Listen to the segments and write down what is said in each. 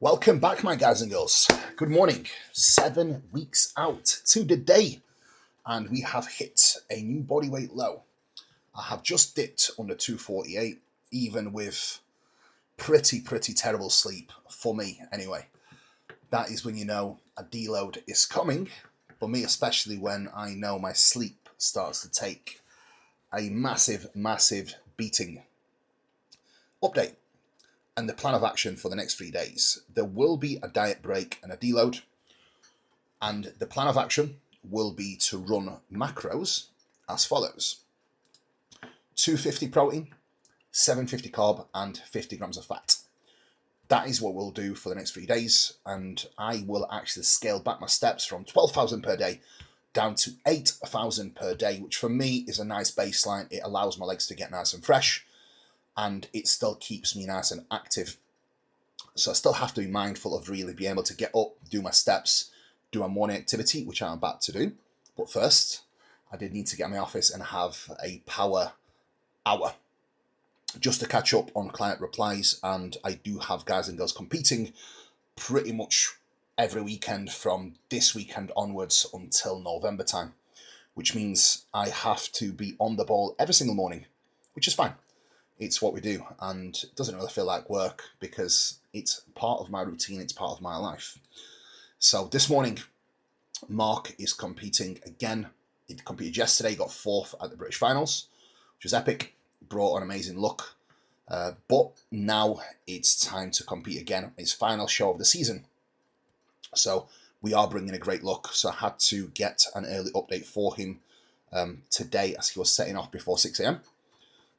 Welcome back, my guys and girls. Good morning. 7 weeks out to the day, and we have hit a new body weight low. I have just dipped under 248, even with pretty terrible sleep, for me anyway. That is when you know a deload is coming, for me especially, when I know my sleep starts to take a massive beating. Update and the plan of action for the next 3 days. There will be a diet break and a deload, and the plan of action will be to run macros as follows: 250 protein, 750 carb, and 50 grams of fat. That is what we'll do for the next 3 days, and I will actually scale back my steps from 12,000 per day down to 8,000 per day, which for me is a nice baseline. It allows my legs to get nice and fresh, and it still keeps me nice and active. So I still have to be mindful of really being able to get up, do my steps, do my morning activity, which I'm about to do. But first, I did need to get in my office and have a power hour just to catch up on client replies. And I do have guys and girls competing pretty much every weekend from this weekend onwards until November time, which means I have to be on the ball every single morning, which is fine. It's what we do, and it doesn't really feel like work because it's part of my routine, it's part of my life. So this morning, Mark is competing again. He competed yesterday, got 4th at the British Finals, which was epic, brought an amazing look. But now it's time to compete again, his final show of the season. So we are bringing a great look. So I had to get an early update for him today as he was setting off before 6 a.m.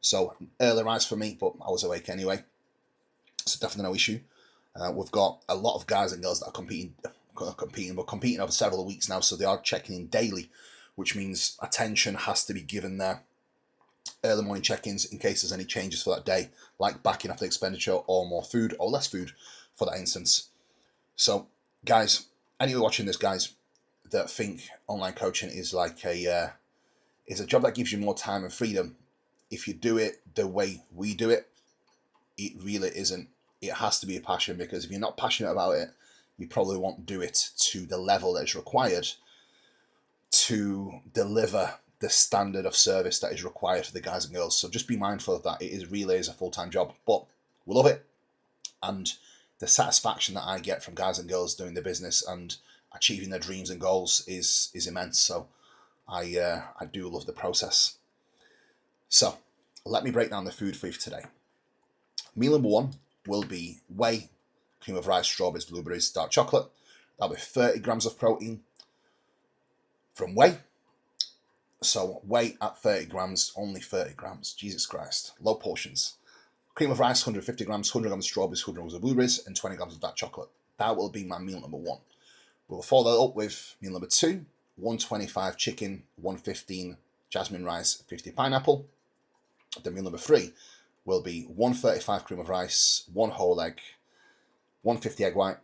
So early rise for me, but I was awake anyway. So definitely no issue. We've got a lot of guys and girls that are competing over several weeks now, so they are checking in daily, which means attention has to be given there. Early morning check-ins in case there's any changes for that day, like backing off the expenditure or more food or less food for that instance. So guys, anyone watching this, guys, that think online coaching is like a job that gives you more time and freedom, if you do it the way we do it, it really isn't. It has to be a passion, because if you're not passionate about it, you probably won't do it to the level that is required to deliver the standard of service that is required for the guys and girls. So just be mindful of that. It really is a full-time job, but we love it. And the satisfaction that I get from guys and girls doing the business and achieving their dreams and goals is immense. So I do love the process. So let me break down the food for you today. Meal number 1 will be whey, cream of rice, strawberries, blueberries, dark chocolate. That'll be 30 grams of protein from whey. So whey at 30 grams, only 30 grams. Jesus Christ, low portions. Cream of rice, 150 grams, 100 grams of strawberries, 100 grams of blueberries, and 20 grams of dark chocolate. That will be my meal number 1. We'll follow that up with meal number 2, 125 chicken, 115 jasmine rice, 50 pineapple. The meal number 3 will be 135 cream of rice, 1 whole egg, 150 egg white,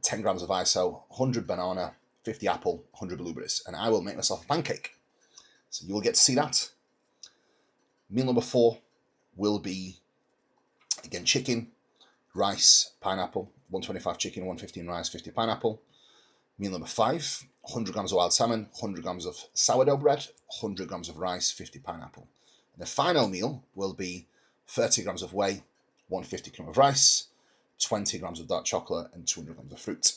10 grams of iso, 100 banana, 50 apple, 100 blueberries, and I will make myself a pancake. So you will get to see that. Meal number 4 will be, again, chicken, rice, pineapple, 125 chicken, 115 rice, 50 pineapple. Meal number 5, 100 grams of wild salmon, 100 grams of sourdough bread, 100 grams of rice, 50 pineapple. And the final meal will be 30 grams of whey, 150 grams of rice, 20 grams of dark chocolate, and 200 grams of fruit.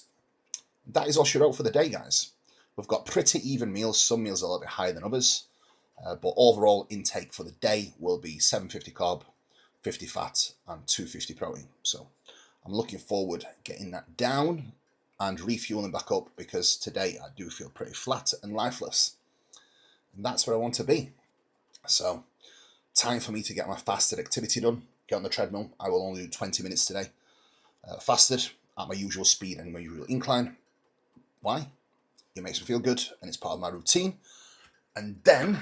That is all she wrote for the day, guys. We've got pretty even meals. Some meals are a little bit higher than others, but overall intake for the day will be 750 carb, 50 fat, and 250 protein. So I'm looking forward getting that down and refueling back up, because today I do feel pretty flat and lifeless, and that's where I want to be. So time for me to get my fasted activity done, get on the treadmill. I will only do 20 minutes today, fasted at my usual speed and my usual incline. Why? It makes me feel good and it's part of my routine. And then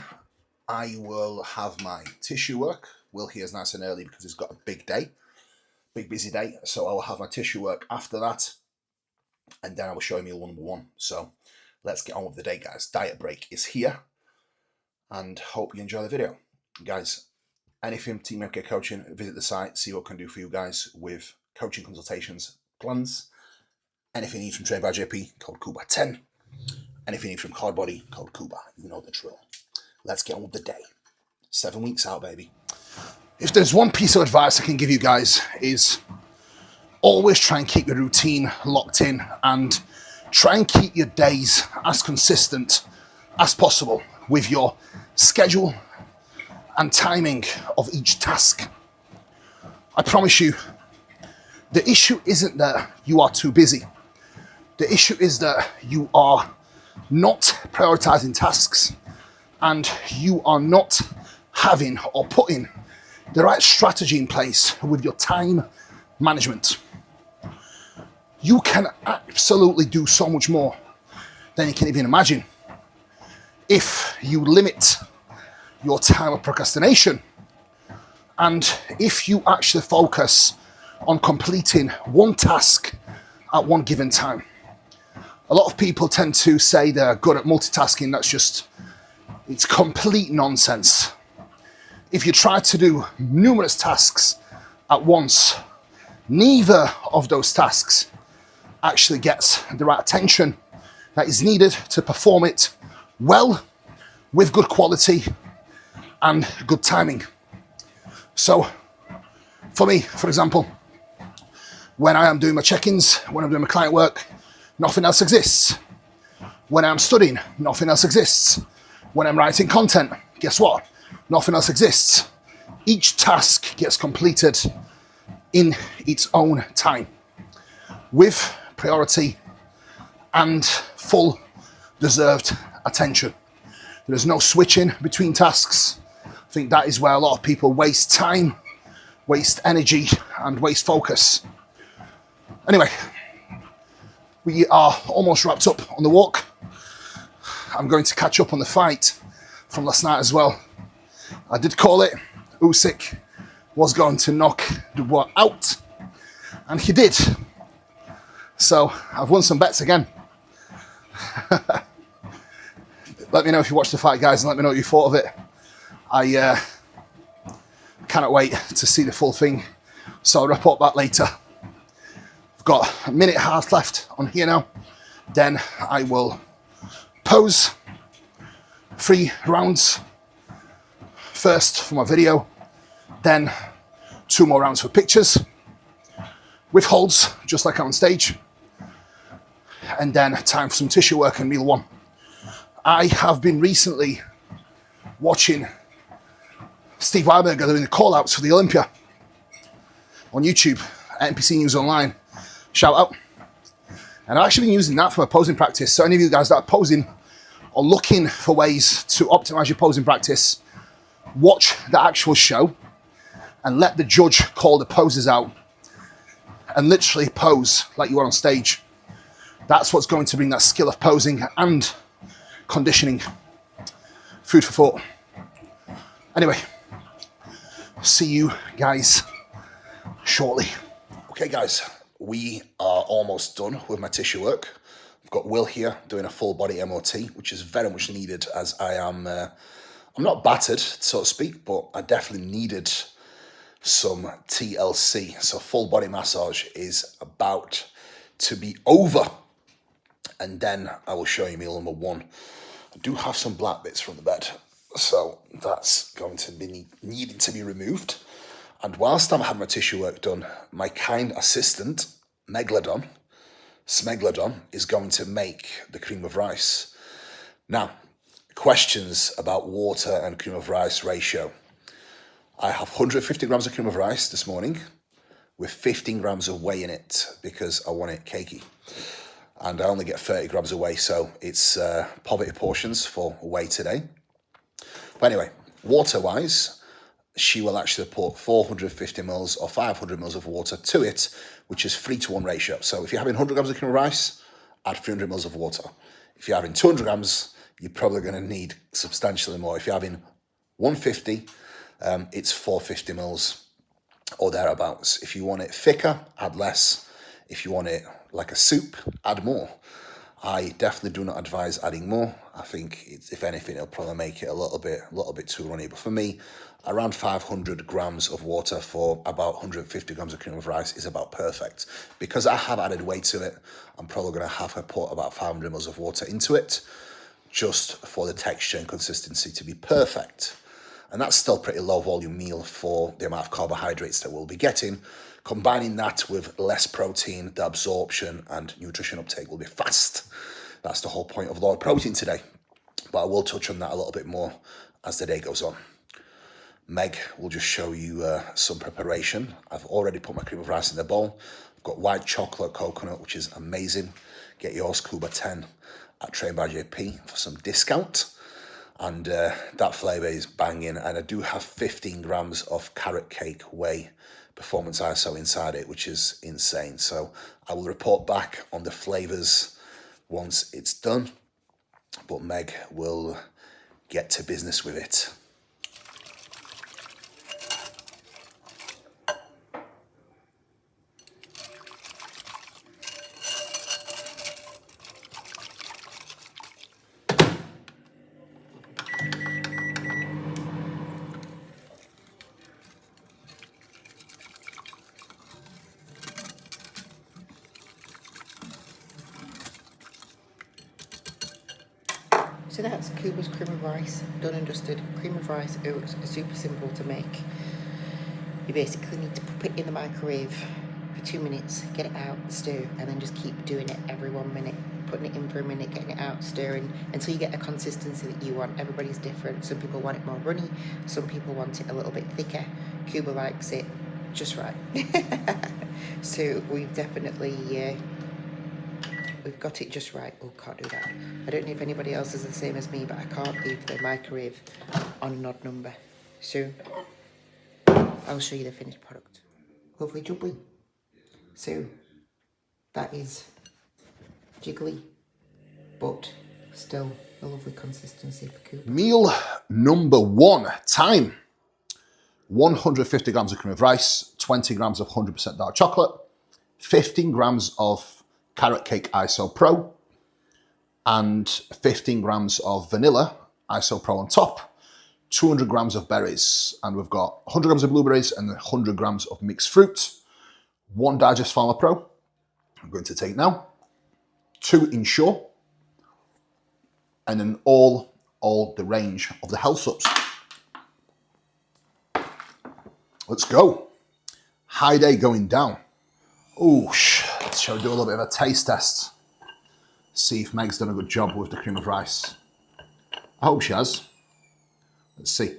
I will have my tissue work. Will here is nice and early because he's got a big day, big busy day. So I will have my tissue work after that, and then I will show you meal number 1. So let's get on with the day, guys. Diet break is here, and hope you enjoy the video. Guys, anything Team MK Coaching, visit the site, see what I can do for you guys with coaching consultations, plans, Anything you need from Trained by JP, code Kuba10. Anything you need from Card Body, code Kuba. You know the drill. Let's get on with the day. 7 weeks out, baby. If there's one piece of advice I can give you guys is always try and keep your routine locked in and try and keep your days as consistent as possible with your schedule and timing of each task. I promise you, the issue isn't that you are too busy. The issue is that you are not prioritizing tasks and you are not having or putting the right strategy in place with your time management. You can absolutely do so much more than you can even imagine if you limit your time of procrastination and if you actually focus on completing one task at one given time. A lot of people tend to say they're good at multitasking. It's complete nonsense. If you try to do numerous tasks at once, neither of those tasks actually gets the right attention that is needed to perform it well, with good quality and good timing. So for me, for example, when I am doing my check-ins, when I'm doing my client work, nothing else exists. When I'm studying, nothing else exists. When I'm writing content, guess what? Nothing else exists. Each task gets completed in its own time, with priority and full deserved attention. There is no switching between tasks. I think that is where a lot of people waste time, waste energy, and waste focus. Anyway, we are almost wrapped up on the walk. I'm going to catch up on the fight from last night as well. I did call it. Usyk was going to knock Dubois out, and he did. So I've won some bets again. Let me know if you watched the fight, guys, and let me know what you thought of it. I cannot wait to see the full thing, so I'll report back later. I've got a minute and a half left on here now. Then I will pose 3 rounds. First for my video, then 2 more rounds for pictures with holds, just like I'm on stage, and then time for some tissue work and meal 1. I have been recently watching Steve Weiberger doing the call-outs for the Olympia on YouTube at NPC News Online. Shout out. And I've actually been using that for my posing practice. So any of you guys that are posing or looking for ways to optimize your posing practice, watch the actual show and let the judge call the poses out and literally pose like you are on stage. That's what's going to bring that skill of posing and conditioning. Food for thought. Anyway, see you guys shortly. Okay guys, we are almost done with my tissue work. I've got Will here doing a full body MOT, which is very much needed as I'm not battered, so to speak, but I definitely needed some TLC. So full body massage is about to be over. And then I will show you meal number 1. I do have some black bits from the bed, so that's going to be needing to be removed. And whilst I'm having my tissue work done, my kind assistant, Smegladon, is going to make the cream of rice. Now, questions about water and cream of rice ratio. I have 150 grams of cream of rice this morning with 15 grams of whey in it because I want it cakey. And I only get 30 grams of whey, so it's poverty portions for whey today. But anyway, water-wise, she will actually put 450 mils or 500 mils of water to it, which is 3-to-1 ratio. So if you're having 100 grams of cream of rice, add 300 mils of water. If you're having 200 grams, you're probably going to need substantially more. If you're having 150, it's 450 mils or thereabouts. If you want it thicker, add less. If you want it like a soup, add more. I definitely do not advise adding more. I think if anything, it'll probably make it a little bit too runny. But for me, around 500 grams of water for about 150 grams of cream of rice is about perfect. Because I have added weight to it, I'm probably going to have her put about 500 ml of water into it, just for the texture and consistency to be perfect. And that's still a pretty low volume meal for the amount of carbohydrates that we'll be getting. Combining that with less protein, the absorption and nutrition uptake will be fast. That's the whole point of lower protein today. But I will touch on that a little bit more as the day goes on. Meg will just show you some preparation. I've already put my cream of rice in the bowl. I've got white chocolate coconut, which is amazing. Get yours Cuba 10 at Train by JP for some discount. And that flavour is banging. And I do have 15 grams of carrot cake whey performance ISO inside it, which is insane. So I will report back on the flavours once it's done. But Meg will get to business with it. So that's Cuba's cream of rice, done and dusted. Cream of rice oats are super simple to make. You basically need to put it in the microwave for 2 minutes, get it out, stir, and then just keep doing it every 1 minute. Putting it in for a minute, getting it out, stirring, until you get a consistency that you want. Everybody's different. Some people want it more runny, some people want it a little bit thicker. Cuba likes it just right. So we've definitely... we've got it just right. Oh, can't do that. I don't know if anybody else is the same as me, but I can't leave the microwave on an odd number. So, I'll show you the finished product. Lovely jubbly. So, that is jiggly, but still a lovely consistency for Cuba. Meal number 1, time. 150 grams of cream of rice, 20 grams of 100% dark chocolate, 15 grams of carrot cake ISO Pro, and 15 grams of vanilla ISO Pro on top, 200 grams of berries, and we've got 100 grams of blueberries and 100 grams of mixed fruit, 1 Digest Pharma Pro, I'm going to take now, 2 Ensure, and then all the range of the health subs. Let's go. High day going down. Ooh, shall we do a little bit of a taste test? See if Meg's done a good job with the cream of rice. I hope she has. Let's see.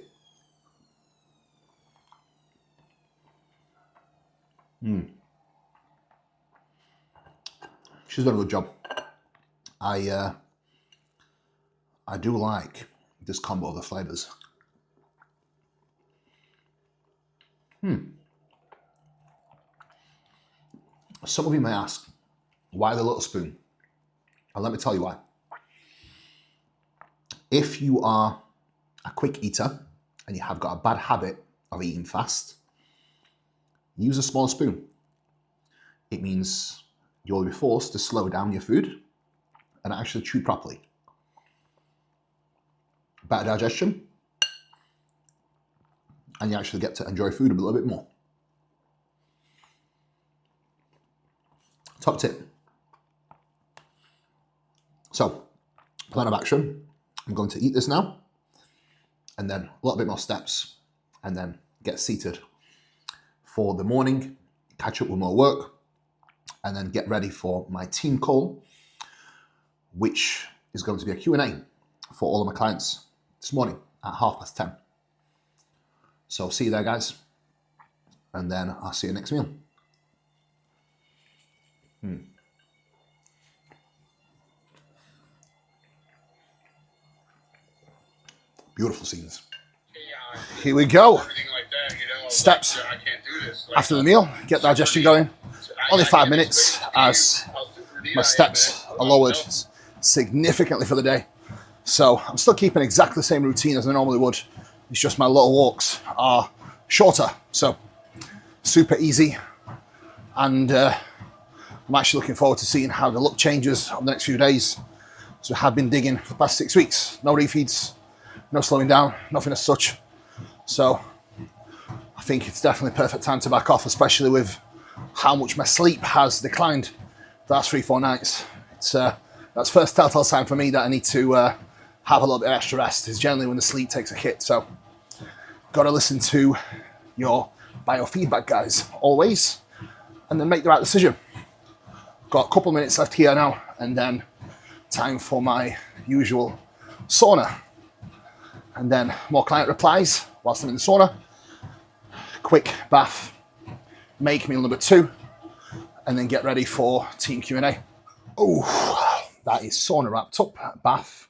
She's done a good job. I do like this combo of the flavours. Some of you may ask, why the little spoon? And let me tell you why. If you are a quick eater and you have got a bad habit of eating fast, use a small spoon. It means you'll be forced to slow down your food and actually chew properly. Better digestion, and you actually get to enjoy food a little bit more. Top tip. So, plan of action. I'm going to eat this now, and then a little bit more steps, and then get seated for the morning, catch up with more work, and then get ready for my team call, which is going to be a Q&A for all of my clients this morning at 10:30. So see you there, guys, and then I'll see you next meal. Beautiful scenes. Here we go. Steps after the meal, get digestion going. Only 5 minutes as my steps are lowered significantly for the day. So I'm still keeping exactly the same routine as I normally would. It's just my little walks are shorter. So super easy and I'm actually looking forward to seeing how the look changes over the next few days. So I have been digging for the past 6 weeks. No refeeds, no slowing down, nothing as such. So I think it's definitely a perfect time to back off, especially with how much my sleep has declined the last 3-4 nights. That's first telltale sign for me that I need to have a little bit of extra rest. Is generally when the sleep takes a hit. So got to listen to your biofeedback, guys, always, and then make the right decision. Got a couple of minutes left here now, and then time for my usual sauna. And then more client replies whilst I'm in the sauna. Quick bath, make meal number 2, and then get ready for team Q&A. Oh, that is sauna wrapped up. Bath,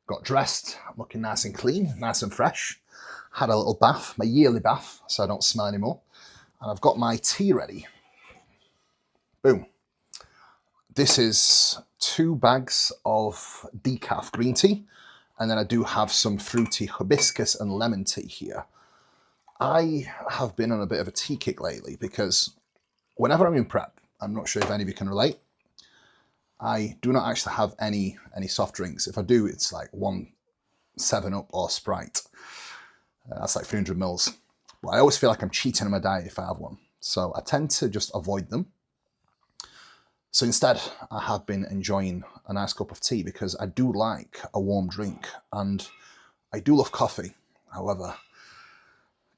got dressed, looking nice and clean, nice and fresh. Had a little bath, my yearly bath, so I don't smell anymore. And I've got my tea ready. Boom. This is 2 bags of decaf green tea, and then I do have some fruity hibiscus and lemon tea here. I have been on a bit of a tea kick lately because whenever I'm in prep, I'm not sure if any of you can relate, I do not actually have any soft drinks. If I do, it's like 1 7-Up or Sprite. That's like 300 mils. But I always feel like I'm cheating on my diet if I have one. So I tend to just avoid them. So instead, I have been enjoying a nice cup of tea because I do like a warm drink and I do love coffee. However,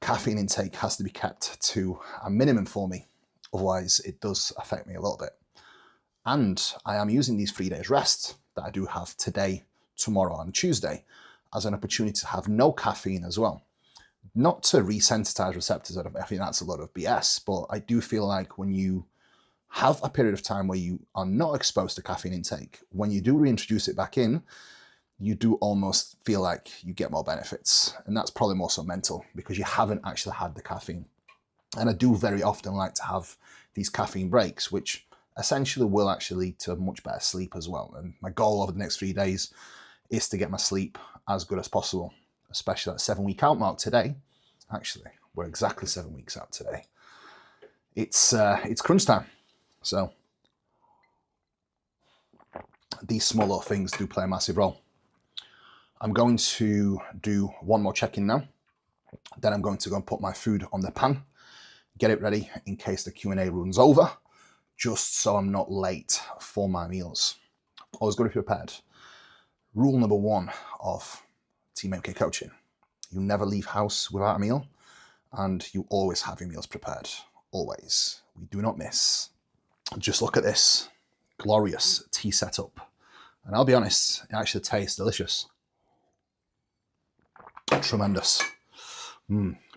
caffeine intake has to be kept to a minimum for me. Otherwise, it does affect me a little bit. And I am using these 3 days rest that I do have today, tomorrow and Tuesday as an opportunity to have no caffeine as well. Not to resensitize receptors, I think that's a lot of BS, but I do feel like when you have a period of time where you are not exposed to caffeine intake, when you do reintroduce it back in, you do almost feel like you get more benefits. And that's probably more so mental because you haven't actually had the caffeine. And I do very often like to have these caffeine breaks, which essentially will actually lead to much better sleep as well. And my goal over the next 3 days is to get my sleep as good as possible, especially at 7-week out mark today. Actually, we're exactly 7 weeks out today. It's crunch time. So these small little things do play a massive role. I'm going to do one more check-in now. Then I'm going to go and put my food on the pan, get it ready in case the Q&A runs over, just so I'm not late for my meals. Always got to be prepared. Rule number 1 of Team MK coaching: you never leave house without a meal, and you always have your meals prepared. Always. We do not miss. Just look at this glorious tea setup. And I'll be honest, it actually tastes delicious. Tremendous.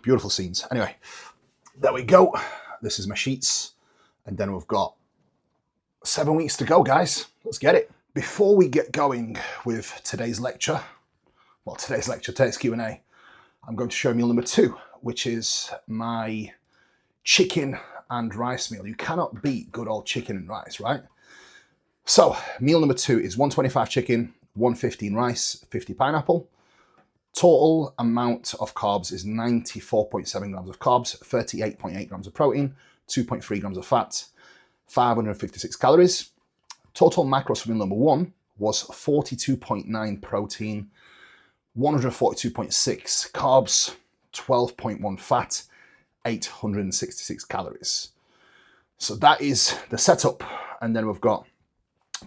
Beautiful scenes. Anyway, there we go. This is my sheets. And then we've got 7 weeks to go, guys. Let's get it. Before we get going with today's lecture, today's Q&A, I'm going to show meal number 2, which is my chicken and rice meal. You cannot beat good old chicken and rice, right? So meal number 2 is 125 chicken, 115 rice, 50 pineapple. Total amount of carbs is 94.7 grams of carbs, 38.8 grams of protein, 2.3 grams of fat, 556 calories. Total macros for meal number 1 was 42.9 protein, 142.6 carbs, 12.1 fat, 866 calories. So that is the setup. And then we've got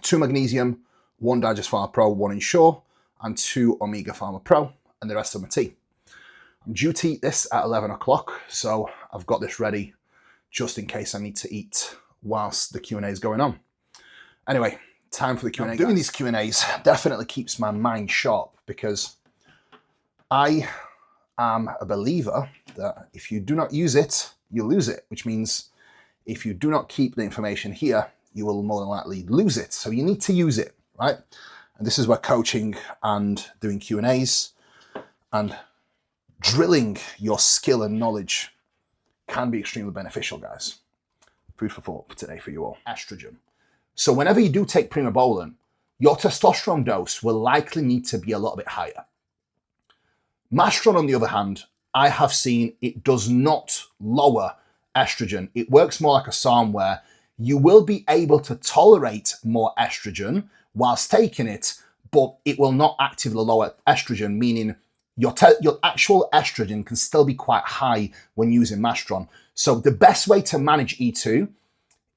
2 magnesium, 1 Digest Pharma Pro, 1 Ensure, and 2 Omega Pharma Pro, and the rest of my tea. I'm due to eat this at 11 o'clock, so I've got this ready just in case I need to eat whilst the Q&A is going on. Anyway, time for the Q&A. Doing these Q&As definitely keeps my mind sharp because I am a believer that if you do not use it, you lose it, which means if you do not keep the information here, you will more than likely lose it. So you need to use it, right? And this is where coaching and doing Q&As and drilling your skill and knowledge can be extremely beneficial, guys. Food for thought for today for you all. Estrogen. So whenever you do take primobolan, your testosterone dose will likely need to be a little bit higher. Masteron, on the other hand, I have seen it does not lower estrogen. It works more like a SARM where you will be able to tolerate more estrogen whilst taking it, but it will not actively lower estrogen, meaning your actual estrogen can still be quite high when using Mastron. So the best way to manage E2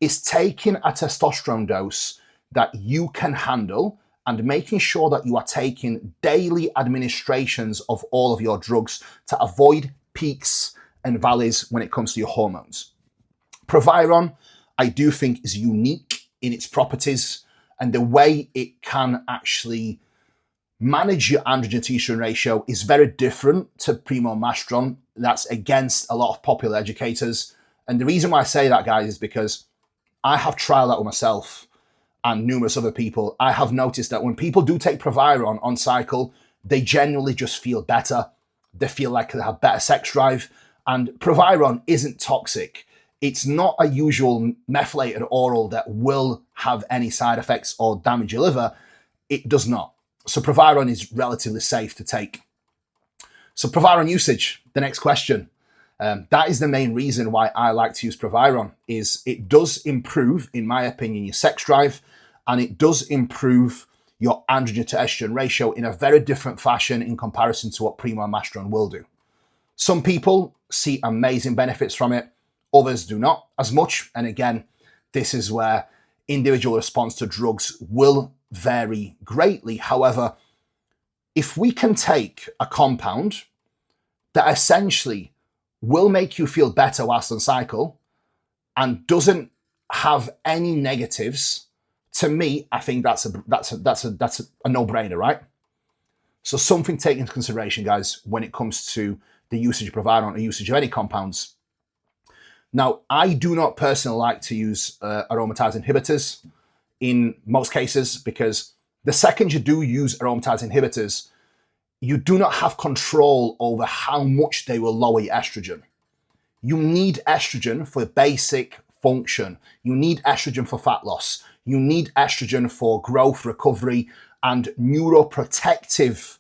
is taking a testosterone dose that you can handle and making sure that you are taking daily administrations of all of your drugs to avoid peaks and valleys when it comes to your hormones. Proviron, I do think, is unique in its properties and the way it can actually manage your androgen to estrogen ratio is very different to Primo Mastron. That's against a lot of popular educators. And the reason why I say that, guys, is because I have trialed that with myself and numerous other people. I have noticed that when people do take Proviron on cycle, they genuinely just feel better. They feel like they have better sex drive. And Proviron isn't toxic. It's not a usual methylated oral that will have any side effects or damage your liver. It does not. So Proviron is relatively safe to take. So Proviron usage, the next question. That is the main reason why I like to use Proviron, is it does improve, in my opinion, your sex drive, and it does improve your androgen to estrogen ratio in a very different fashion in comparison to what Primo Mastron will do. Some people see amazing benefits from it, others do not as much. And again, this is where individual response to drugs will vary greatly. However, if we can take a compound that essentially will make you feel better whilst on cycle and doesn't have any negatives, to me, I think that's a no-brainer, right? So something to take into consideration, guys, when it comes to the usage of Proviron or usage of any compounds. Now, I do not personally like to use aromatase inhibitors in most cases, because the second you do use aromatase inhibitors, you do not have control over how much they will lower your estrogen. You need estrogen for basic function. You need estrogen for fat loss. You need estrogen for growth, recovery, and neuroprotective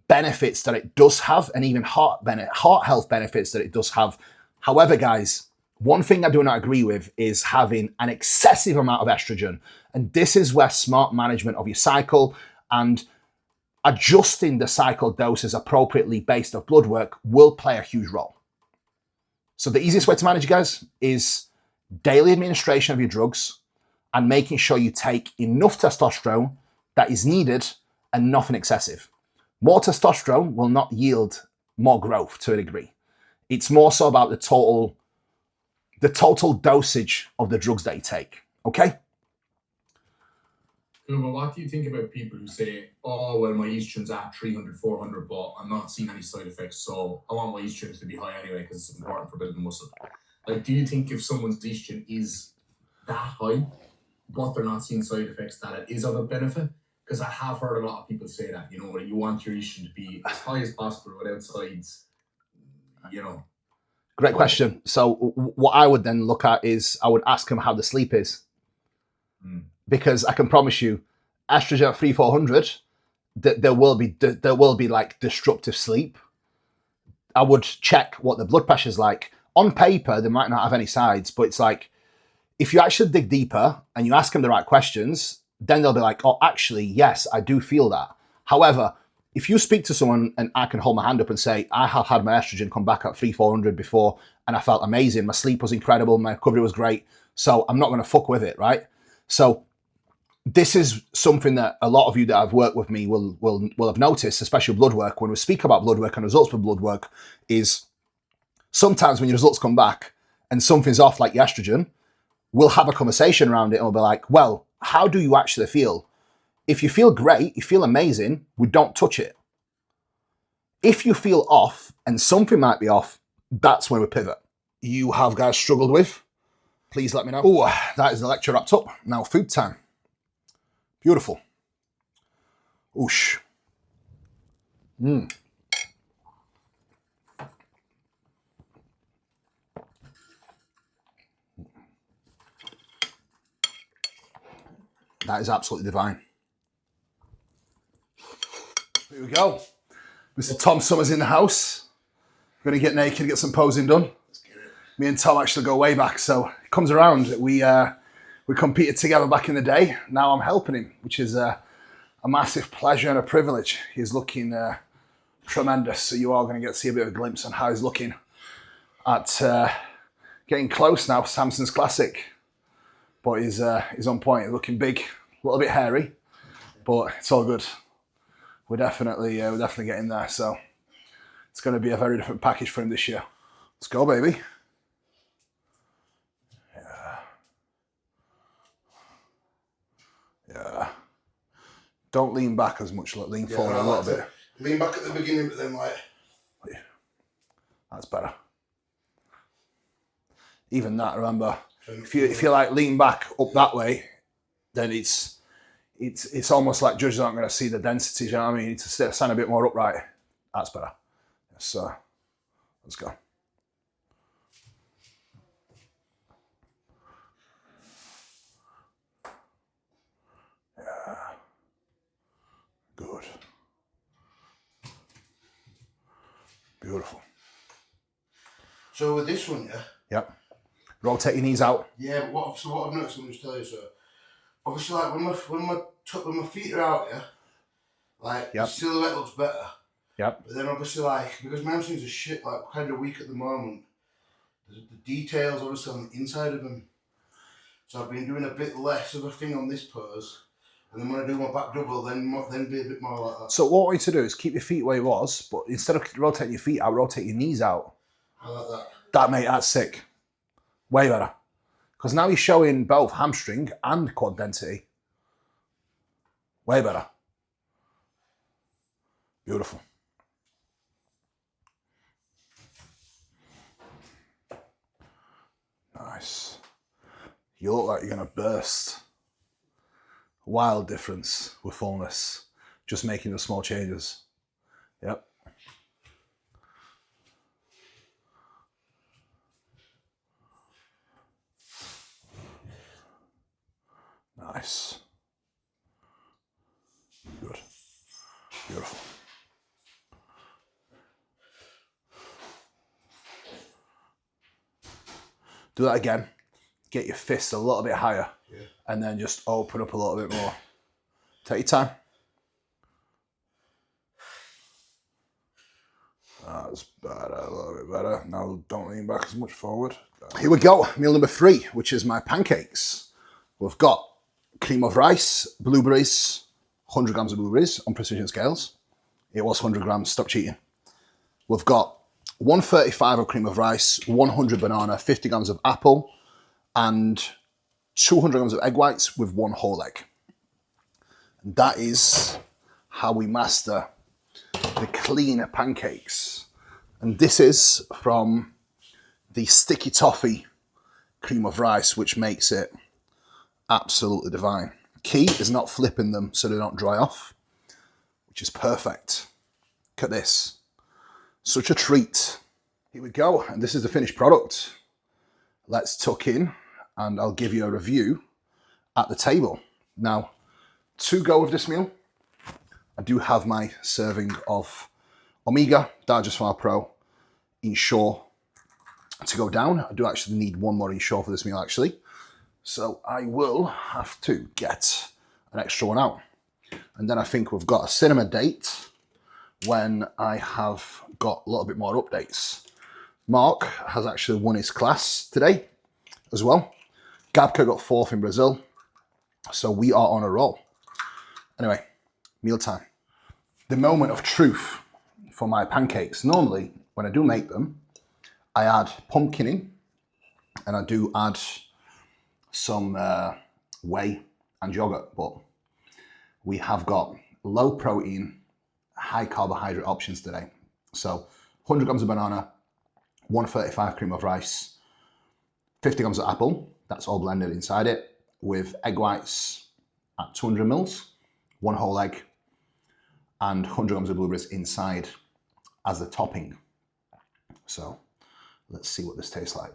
benefits that it does have, and even heart health benefits that it does have. However, guys, one thing I do not agree with is having an excessive amount of estrogen. And this is where smart management of your cycle and adjusting the cycle doses appropriately based off blood work will play a huge role. So the easiest way to manage, guys, is daily administration of your drugs and making sure you take enough testosterone that is needed and nothing excessive. More testosterone will not yield more growth to a degree. It's more so about the total dosage of the drugs that you take, okay? Well, what do you think about people who say, oh, well, my estrogen's at 300, 400, but I'm not seeing any side effects, so I want my estrogen to be high anyway because it's important for building muscle. Like, do you think if someone's estrogen is that high, but they're not seeing side effects, that it is of a benefit? Because I have heard a lot of people say that, you know, you want your estrogen to be as high as possible without sides, you know. Great question. So what I would then look at is I would ask them how the sleep is. Because I can promise you, estrogen at 300-400, there will be like disruptive sleep. I would check what the blood pressure is like. On paper, they might not have any sides, but it's like, if you actually dig deeper and you ask them the right questions, then they'll be like, oh, actually, yes, I do feel that. However, if you speak to someone and I can hold my hand up and say, I have had my estrogen come back at 300-400 before and I felt amazing. My sleep was incredible. My recovery was great. So I'm not going to fuck with it, right? So this is something that a lot of you that have worked with me will have noticed, especially blood work. When we speak about blood work and results for blood work, is sometimes when your results come back and something's off, like your estrogen, we'll have a conversation around it and we'll be like, well, how do you actually feel? If you feel great, you feel amazing, we don't touch it. If you feel off and something might be off, that's when we pivot. You have guys struggled with, please let me know. Oh, that is the lecture wrapped up. Now food time. Beautiful. Oosh. That is absolutely divine. Here we go. Mr. Tom Summers in the house. We're going to get naked, get some posing done. Let's get it. Me and Tom actually go way back, so it comes around. We competed together back in the day. Now I'm helping him, which is a massive pleasure and a privilege. He's looking tremendous, so you are going to get to see a bit of a glimpse on how he's looking at getting close now. Samson's Classic, but he's on point. He's looking big, a little bit hairy, but it's all good. We're definitely getting there. So it's going to be a very different package for him this year. Let's go, baby. Yeah. Don't lean back as much. Lean forward a little bit. Lean back at the beginning, but then like. That's better. Even that, remember, if you like lean back up that way, then it's almost like judges aren't going to see the density. You know what I mean? You need to stand a bit more upright. That's better. So let's go. Yeah. Good. Beautiful. So with this one, yeah. Yep. Rotate your knees out. Yeah, but what I've noticed, I'm just tell you, so obviously, like when my feet are out, yeah, like the silhouette looks better. Yep. But then obviously, like because my hamstrings are shit, like kind of weak at the moment. The details obviously on the inside of them. So I've been doing a bit less of a thing on this pose, and then when I do my back double, then be a bit more like that. So what I want you to do is keep your feet where it was, but instead of rotating your feet out, rotate your knees out. I like that. That, mate, that's sick. Way better. Because now you're showing both hamstring and quad density. Way better. Beautiful. Nice. You look like you're going to burst. Wild difference with fullness. Just making the small changes. Yep. Nice. Good. Beautiful. Do that again. Get your fists a little bit higher. Yeah. And then just open up a little bit more. Take your time. That's better, a little bit better. Now don't lean back as much forward. Here we go. Meal number 3, which is my pancakes. We've got cream of rice, blueberries, 100 grams of blueberries on precision scales. It was 100 grams, stop cheating. We've got 135 of cream of rice, 100 banana, 50 grams of apple, and 200 grams of egg whites with 1 whole egg. And that is how we master the clean pancakes. And this is from the sticky toffee cream of rice, which makes it absolutely divine. Key is not flipping them so they don't dry off, which is perfect. Look at this. Such a treat. Here we go, and this is the finished product. Let's tuck in and I'll give you a review at the table. Now, to go with this meal, I do have my serving of Omega Digest Far Pro Ensure to go down. I do actually need one more Ensure for this meal actually. So I will have to get an extra one out. And then I think we've got a cinema date when I have got a little bit more updates. Mark has actually won his class today as well. Gabka got 4th in Brazil. So we are on a roll. Anyway, mealtime. The moment of truth for my pancakes. Normally, when I do make them, I add pumpkin in and I do add some whey and yogurt, but we have got low protein, high carbohydrate options today. So 100 grams of banana, 135 cream of rice, 50 grams of apple, that's all blended inside it, with egg whites at 200 mils, 1 whole egg, and 100 grams of blueberries inside as the topping. So let's see what this tastes like.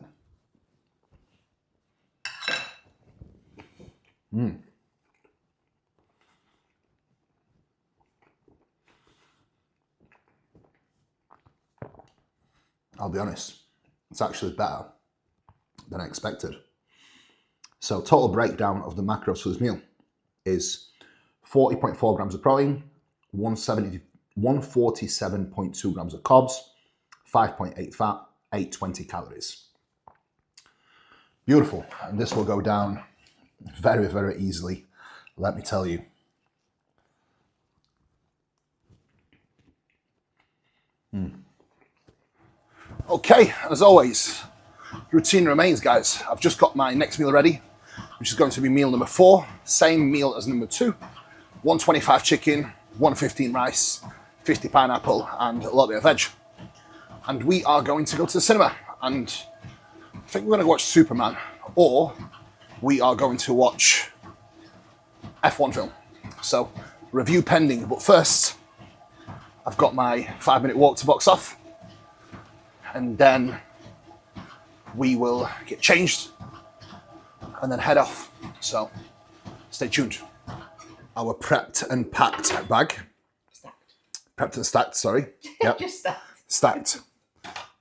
I'll be honest, it's actually better than I expected. So total breakdown of the macros for this meal is 40.4 grams of protein, 147.2 grams of carbs, 5.8 fat, 820 calories. Beautiful. And this will go down very, very easily, let me tell you. Okay, as always, routine remains, guys. I've just got my next meal ready, which is going to be meal number 4. Same meal as number 2. 125 chicken, 115 rice, 50 pineapple, and a little bit of veg. And we are going to go to the cinema, and I think we're going to watch Superman, or we are going to watch F1 film. So, review pending. But first, I've got my 5-minute walk to box off, and then we will get changed and then head off. So, stay tuned. Our prepped and packed bag. Stacked. Prepped and stacked, sorry. Yep. Just stacked. Stacked.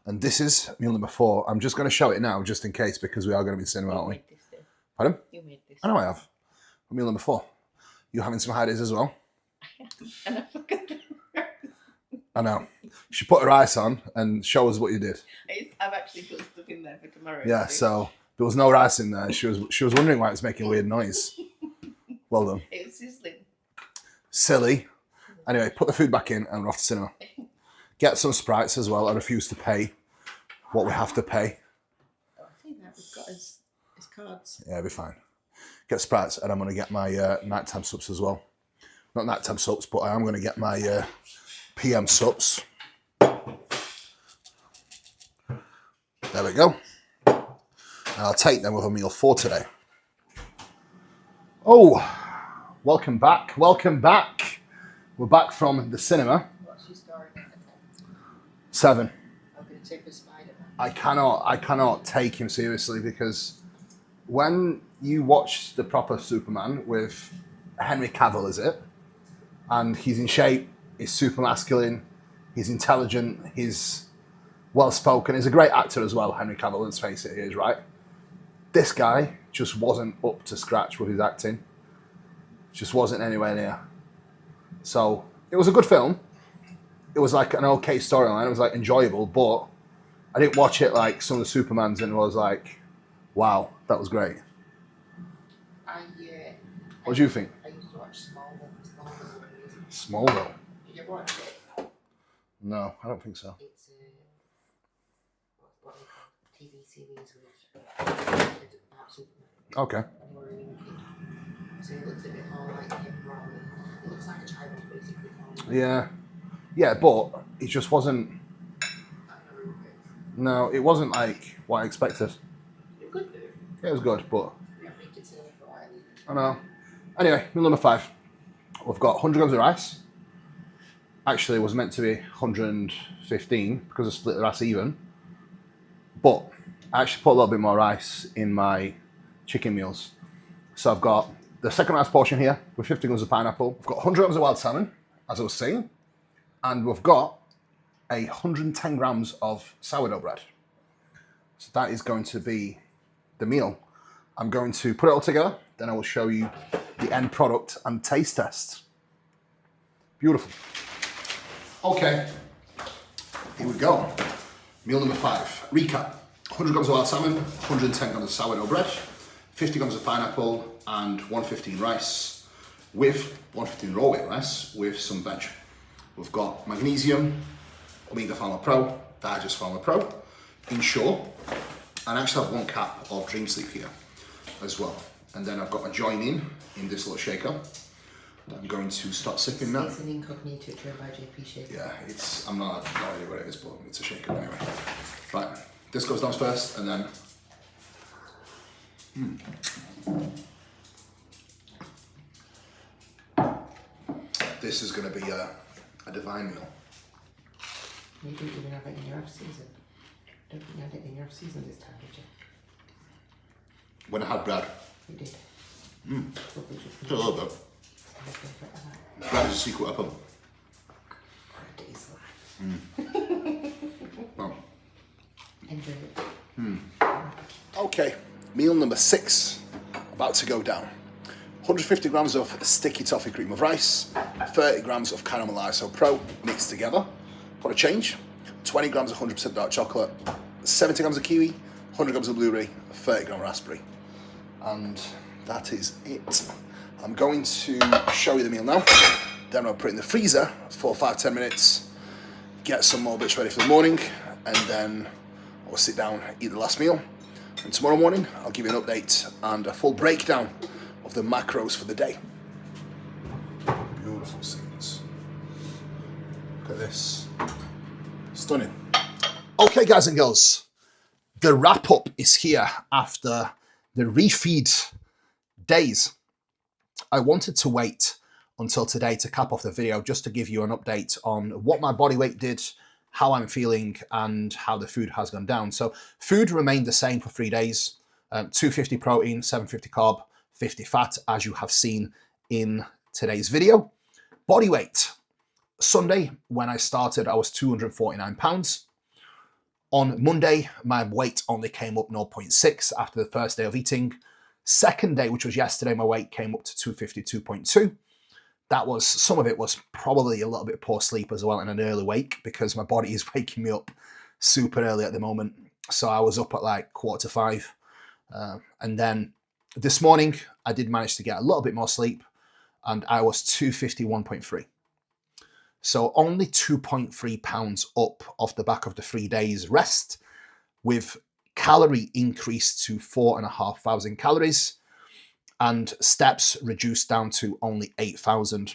And this is meal number 4. I'm just going to show it now, just in case, because we are going to be in cinema, aren't we? You made this, Dave. Pardon? You made this. I know I have. Meal number 4. You having some Heidi's as well? And I forgot. I know. You should put her ice on and show us what you did. I've actually put stuff in there for tomorrow. Yeah, so there was no rice in there. She was wondering why it's making a weird noise. Well done. It was sizzling. Silly. Anyway, put the food back in and we're off to cinema. Get some Sprites as well. I refuse to pay what we have to pay. Oh, I think that we've got his cards. Yeah, it'll be fine. Get Sprites and I'm going to get my nighttime subs as well. Not nighttime subs, but I am going to get my PM subs. There we go. And I'll take them with a meal 4 today. Oh, welcome back. Welcome back. We're back from the cinema. What's your story? 7. I'm going to take the Spider-Man. I cannot take him seriously, because when you watch the proper Superman with Henry Cavill, is it? And he's in shape, he's super masculine, he's intelligent, he's well-spoken, he's a great actor as well, Henry Cavill, let's face it, he is, right? This guy just wasn't up to scratch with his acting. Just wasn't anywhere near. So, it was a good film. It was like an okay storyline, it was like enjoyable, but I didn't watch it like some of the Supermans and was like, wow, that was great. What do you think? I used to watch Smallville. Smallville? Did you ever watch it? No, I don't think so. It's what they call TV series with Superman. Okay. And we're a young kid. So it looks a bit more like him rather than... It looks like a child, basically. Yeah. Yeah, but it just wasn't... No, it wasn't like what I expected. It could do. It was good, but... We haven't been to cinema for a while. I know. Anyway, meal number 5. We've got 100 grams of rice. Actually, it was meant to be 115 because I split the rice even. But I actually put a little bit more rice in my chicken meals. So I've got the second rice portion here with 50 grams of pineapple. We've got 100 grams of wild salmon, as I was saying. And we've got 110 grams of sourdough bread. So that is going to be the meal. I'm going to put it all together, then I will show you the end product and taste test. Beautiful. Okay, here we go. Meal number 5. Recap. 100 grams of wild salmon, 110 grams of sourdough bread, 50 grams of pineapple, and 115 rice with 115 raw weight rice with some veg. We've got magnesium, Omega Pharma Pro, Digest Pharma Pro, Ensure, and I actually have 1 cap of Dream Sleep here as well. And then I've got my join in this little shaker that I'm going to start sipping now. It's an incognito trail by JP shaker. Yeah, I'm not no idea what it is, but it's a shaker anyway. Right, this goes down first, and then... This is going to be a divine meal. You didn't even have it in your off-season. Don't think you had it in your off-season this time, did you? When I had bread. You did. Just a little bit. Bread is a secret weapon. Bread is life. Well. Enjoy it. Okay, number 6, about to go down. 150 grams of sticky toffee cream of rice, 30 grams of caramel ISO Pro mixed together for a change, 20 grams of 100% dark chocolate, 70 grams of kiwi, 100 grams of blueberry, 30 gram raspberry. And that is it. I'm going to show you the meal now. Then I'll put it in the freezer for 5-10 minutes, get some more bits ready for the morning, and then I'll sit down, eat the last meal. And tomorrow morning, I'll give you an update and a full breakdown of the macros for the day. Beautiful scenes. Look at this. Stunning. Okay, guys and girls, the wrap up is here after the refeed days. I wanted to wait until today to cap off the video just to give you an update on what my body weight did, how I'm feeling, and how the food has gone down. So food remained the same for 3 days. 250 protein, 750 carb, 50 fat, as you have seen in today's video. Body weight. Sunday, when I started, I was 249 pounds. On Monday, my weight only came up 0.6 after the first day of eating. Second day, which was yesterday, my weight came up to 252.2. That was, some of it was probably a little bit poor sleep as well and an early wake, because my body is waking me up super early at the moment. So I was up at like 4:45. And then this morning, I did manage to get a little bit more sleep, and I was 251.3. So only 2.3 pounds up off the back of the 3 days rest, with calorie increase to 4,500 calories and steps reduced down to only 8,000.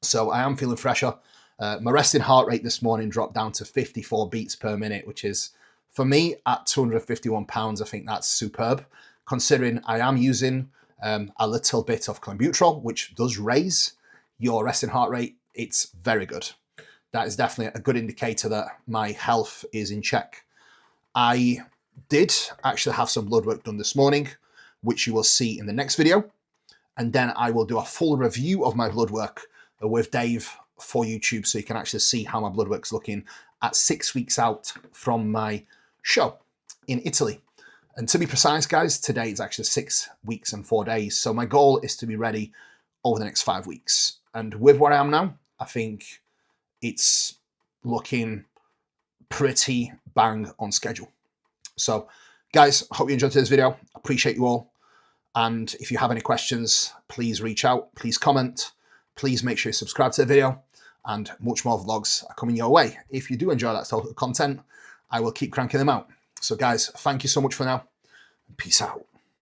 So I am feeling fresher. My resting heart rate this morning dropped down to 54 beats per minute, which is, for me, at 251 pounds, I think that's superb, considering I am using a little bit of clenbuterol, which does raise your resting heart rate. It's very good. That is definitely a good indicator that my health is in check. I did actually have some blood work done this morning, which you will see in the next video. And then I will do a full review of my blood work with Dave for YouTube, so you can actually see how my blood work's looking at 6 weeks out from my show in Italy. And to be precise, guys, today is actually 6 weeks and 4 days. So my goal is to be ready over the next 5 weeks. And with where I am now, I think it's looking pretty bang on schedule. So guys, I hope you enjoyed today's video. Appreciate you all. And if you have any questions, please reach out, please comment, please make sure you subscribe to the video, and much more vlogs are coming your way. If you do enjoy that sort of content, I will keep cranking them out. So guys, thank you so much for now. Peace out.